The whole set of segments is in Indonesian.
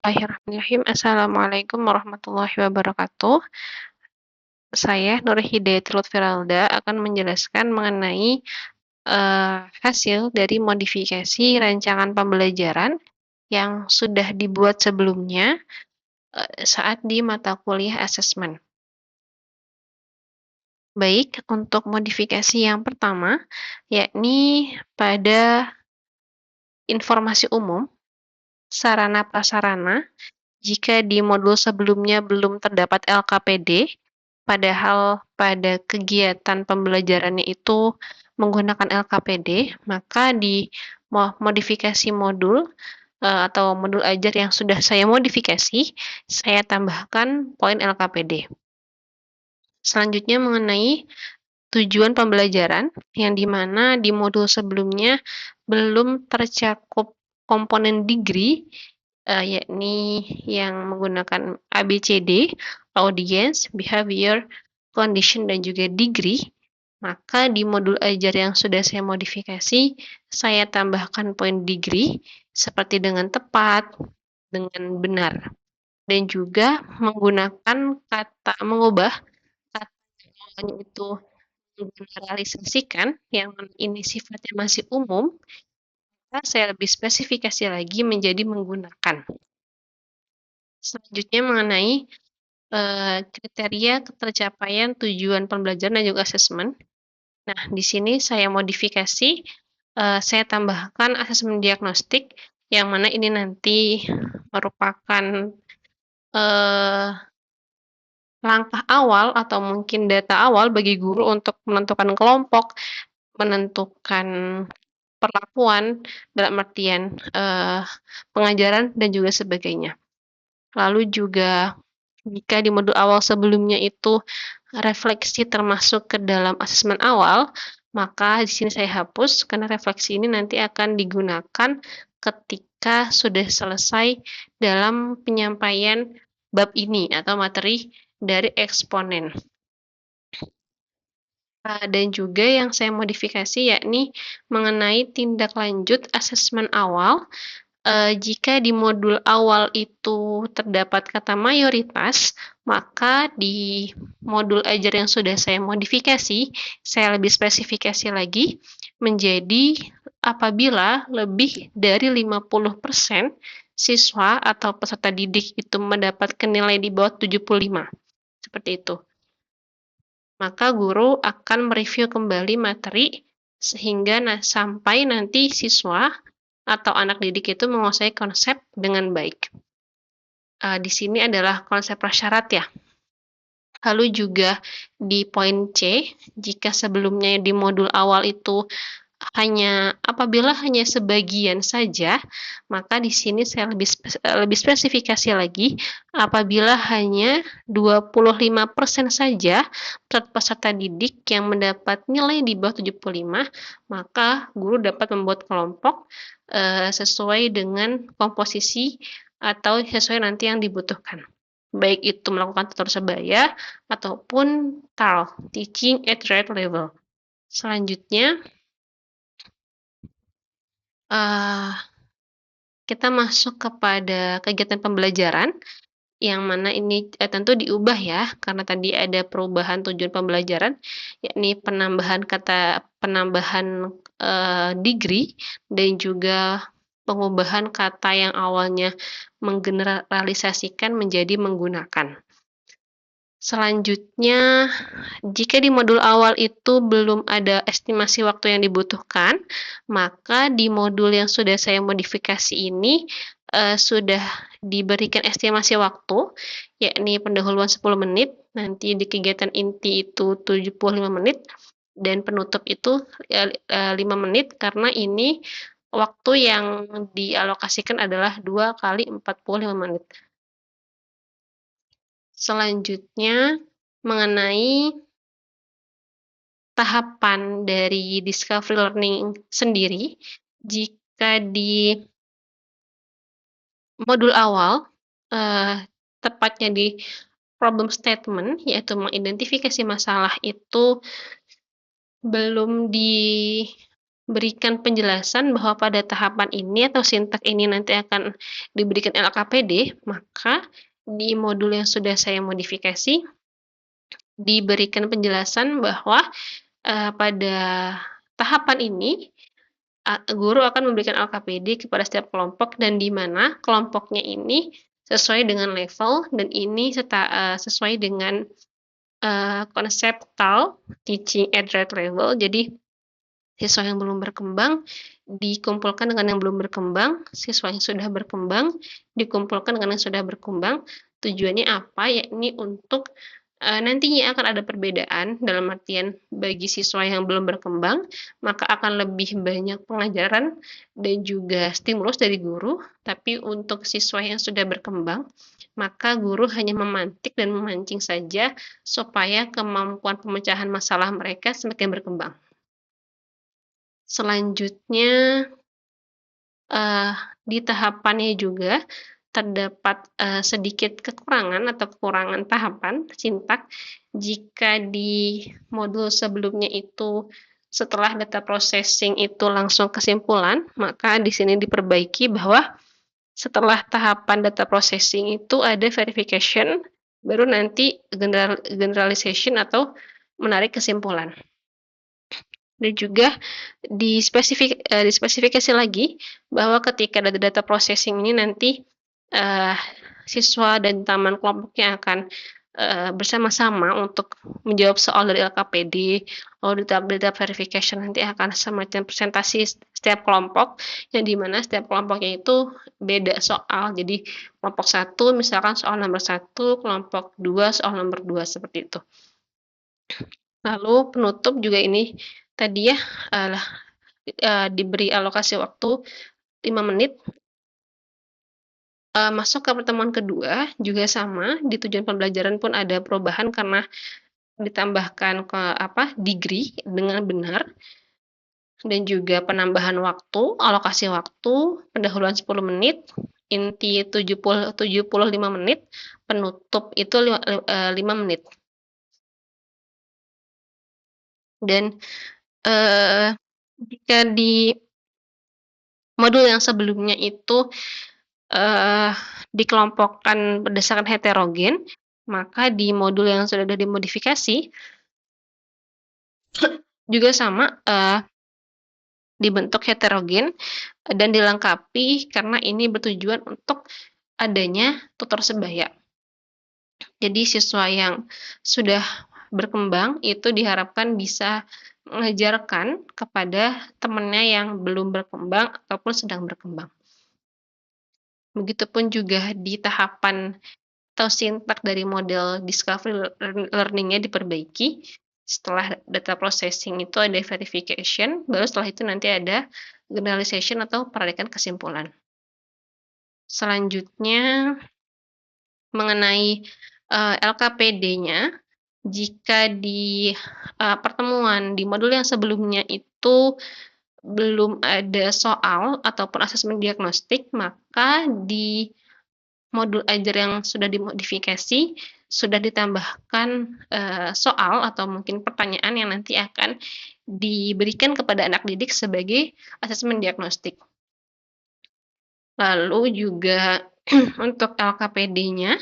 Bismillahirrahmanirrahim. Assalamualaikum warahmatullahi wabarakatuh. Saya Nur Hidayatul Lutfiralda akan menjelaskan mengenai hasil dari modifikasi rancangan pembelajaran yang sudah dibuat sebelumnya saat di mata kuliah asesmen. Baik, untuk modifikasi yang pertama, yakni pada informasi umum, sarana prasarana. Jika di modul sebelumnya belum terdapat LKPD, padahal pada kegiatan pembelajarannya itu menggunakan LKPD, maka di modifikasi modul atau modul ajar yang sudah saya modifikasi, saya tambahkan poin LKPD. Selanjutnya mengenai tujuan pembelajaran, yang dimana di modul sebelumnya belum tercakup komponen degree, yakni yang menggunakan ABCD, audience, behavior, condition, dan juga degree, maka di modul ajar yang sudah saya modifikasi, saya tambahkan poin degree, seperti dengan tepat, dengan benar, dan juga mengubah kata yang awalnya itu menggeneralisasikan, yang ini sifatnya masih umum, maka saya lebih spesifikasi lagi menjadi menggunakan. Selanjutnya mengenai kriteria ketercapaian tujuan pembelajaran dan juga asesmen. Nah, di sini saya modifikasi, saya tambahkan asesmen diagnostik, yang mana ini nanti merupakan langkah awal atau mungkin data awal bagi guru untuk menentukan kelompok, menentukan perlakuan dalam artian pengajaran dan juga sebagainya. Lalu juga jika di modul awal sebelumnya itu refleksi termasuk ke dalam asesmen awal, maka di sini saya hapus karena refleksi ini nanti akan digunakan ketika sudah selesai dalam penyampaian bab ini atau materi dari eksponen. Dan juga yang saya modifikasi yakni mengenai tindak lanjut asesmen awal. Jika di modul awal itu terdapat kata mayoritas, maka di modul ajar yang sudah saya modifikasi, saya lebih spesifikasi lagi menjadi apabila lebih dari 50% siswa atau peserta didik itu mendapatkan nilai di bawah 75. Seperti itu. Maka guru akan mereview kembali materi sehingga sampai nanti siswa atau anak didik itu menguasai konsep dengan baik. Di sini adalah konsep prasyarat ya. Lalu juga di poin C, jika sebelumnya di modul awal itu apabila hanya sebagian saja, maka di sini saya lebih spesifikasi lagi, apabila hanya 25% saja peserta didik yang mendapat nilai di bawah 75, maka guru dapat membuat kelompok sesuai dengan komposisi atau sesuai nanti yang dibutuhkan. Baik itu melakukan tutor sebaya ataupun TAL, Teaching at Right Level. Selanjutnya, kita masuk kepada kegiatan pembelajaran, yang mana ini tentu diubah ya, karena tadi ada perubahan tujuan pembelajaran, yakni penambahan degree, dan juga pengubahan kata yang awalnya menggeneralisasikan menjadi menggunakan. Selanjutnya, jika di modul awal itu belum ada estimasi waktu yang dibutuhkan, maka di modul yang sudah saya modifikasi ini sudah diberikan estimasi waktu, yakni pendahuluan 10 menit, nanti di kegiatan inti itu 75 menit, dan penutup itu 5 menit, karena ini waktu yang dialokasikan adalah 2 kali 45 menit. Selanjutnya, mengenai tahapan dari discovery learning sendiri, jika di modul awal, tepatnya di problem statement, yaitu mengidentifikasi masalah itu belum berikan penjelasan bahwa pada tahapan ini atau sintak ini nanti akan diberikan LKPD, maka di modul yang sudah saya modifikasi diberikan penjelasan bahwa pada tahapan ini guru akan memberikan LKPD kepada setiap kelompok dan di mana kelompoknya ini sesuai dengan level dan ini sesuai dengan konsep TAL, Teaching at Right Level. Jadi siswa yang belum berkembang dikumpulkan dengan yang belum berkembang, siswa yang sudah berkembang dikumpulkan dengan yang sudah berkembang. Tujuannya apa? Yakni untuk nantinya akan ada perbedaan, dalam artian bagi siswa yang belum berkembang, maka akan lebih banyak pengajaran dan juga stimulus dari guru, tapi untuk siswa yang sudah berkembang, maka guru hanya memantik dan memancing saja supaya kemampuan pemecahan masalah mereka semakin berkembang. Selanjutnya, di tahapannya juga terdapat sedikit kekurangan atau kekurangan tahapan sintak jika di modul sebelumnya itu setelah data processing itu langsung kesimpulan, maka di sini diperbaiki bahwa setelah tahapan data processing itu ada verification, baru nanti generalization atau menarik kesimpulan. Dan juga dispesifikasi lagi bahwa ketika data processing ini nanti siswa dan teman kelompoknya akan bersama-sama untuk menjawab soal dari LKPD, lalu di tahap verification nanti akan semacam presentasi setiap kelompok, yang dimana setiap kelompoknya itu beda soal. Jadi kelompok 1 misalkan soal nomor 1, kelompok 2 soal nomor 2, seperti itu. Lalu penutup juga ini tadi ya, diberi alokasi waktu 5 menit. Masuk ke pertemuan kedua juga sama, di tujuan pembelajaran pun ada perubahan karena ditambahkan degree dengan benar, dan juga penambahan waktu, alokasi waktu, pendahuluan 10 menit, inti 75 menit, penutup itu 5 menit. Dan jika di modul yang sebelumnya itu dikelompokkan berdasarkan heterogen, maka di modul yang sudah dimodifikasi juga sama, dibentuk heterogen dan dilengkapi karena ini bertujuan untuk adanya tutor sebaya. Jadi siswa yang sudah berkembang itu diharapkan bisa mengajarkan kepada temannya yang belum berkembang ataupun sedang berkembang. Begitupun juga di tahapan atau sintak dari model discovery learning-nya diperbaiki. Setelah data processing itu ada verification, baru setelah itu nanti ada generalization atau penarikan kesimpulan. Selanjutnya, mengenai LKPD-nya, jika di pertemuan di modul yang sebelumnya itu belum ada soal ataupun asesmen diagnostik, maka di modul ajar yang sudah dimodifikasi sudah ditambahkan soal atau mungkin pertanyaan yang nanti akan diberikan kepada anak didik sebagai asesmen diagnostik. Lalu juga untuk LKPD-nya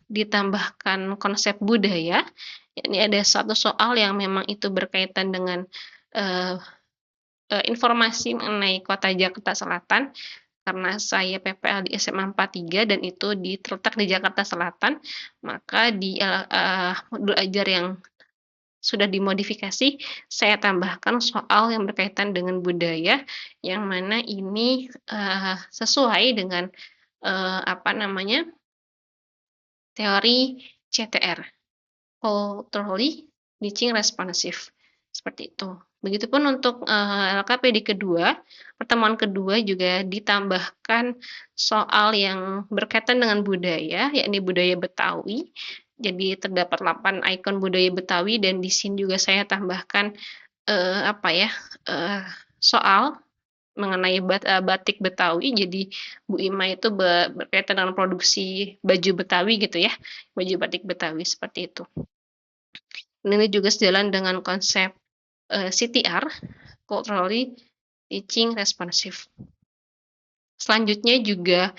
ditambahkan konsep budaya. Ini ada satu soal yang memang itu berkaitan dengan informasi mengenai Kota Jakarta Selatan, karena saya PPL di SMA 43 dan itu terletak di Jakarta Selatan, maka di modul ajar yang sudah dimodifikasi, saya tambahkan soal yang berkaitan dengan budaya, yang mana ini sesuai dengan teori CTR, Culturally Teaching Responsive, seperti itu. Begitupun untuk LKPD kedua, pertemuan kedua juga ditambahkan soal yang berkaitan dengan budaya, yakni budaya Betawi. Jadi terdapat 8 ikon budaya Betawi dan di sini juga saya tambahkan soal mengenai batik Betawi. Jadi Bu Ima itu berkaitan dengan produksi baju Betawi gitu ya, baju batik Betawi seperti itu. Ini juga sejalan dengan konsep CTR, Culturally Teaching Responsive. Selanjutnya juga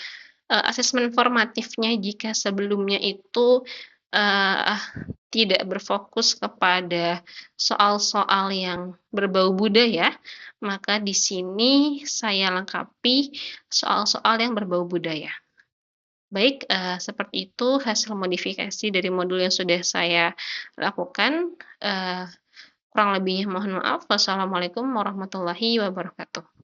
asesmen formatifnya jika sebelumnya itu uh, tidak berfokus kepada soal-soal yang berbau budaya, maka di sini saya lengkapi soal-soal yang berbau budaya. Baik, seperti itu hasil modifikasi dari modul yang sudah saya lakukan. Kurang lebihnya mohon maaf. Wassalamualaikum warahmatullahi wabarakatuh.